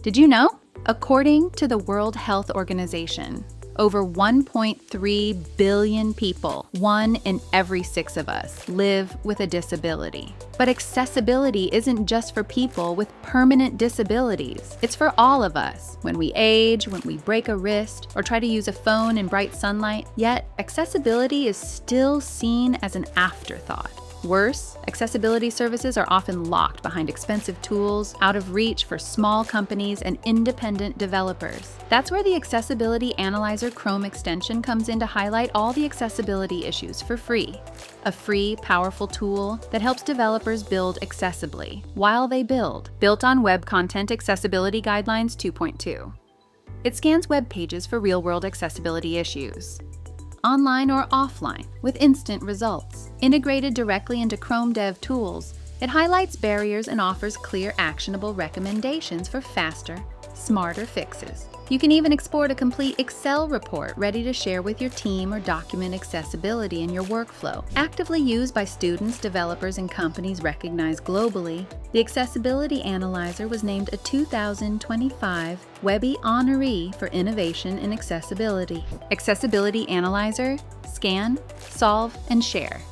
Did you know? According to the World Health Organization, over 1.3 billion people, 1 in every 6 of us, live with a disability. But accessibility isn't just for people with permanent disabilities. It's for all of us. When we age, when we break a wrist, or try to use a phone in bright sunlight, yet accessibility is still seen as an afterthought. Worse, accessibility services are often locked behind expensive tools, out of reach for small companies and independent developers. That's where the Accessibility Analyzer Chrome extension comes in to highlight all the accessibility issues for free. A free, powerful tool that helps developers build accessibly while they build, built on Web Content Accessibility Guidelines 2.2. It scans web pages for real-world accessibility issues, online or offline, with instant results. Integrated directly into Chrome Dev Tools, it highlights barriers and offers clear, actionable recommendations for faster, smarter fixes. You can even export a complete Excel report ready to share with your team or document accessibility in your workflow. Actively used by students, developers, and companies recognized globally, the Accessibility Analyzer was named a 2025 Webby Honoree for Innovation in Accessibility. Accessibility Analyzer, scan, solve, and share.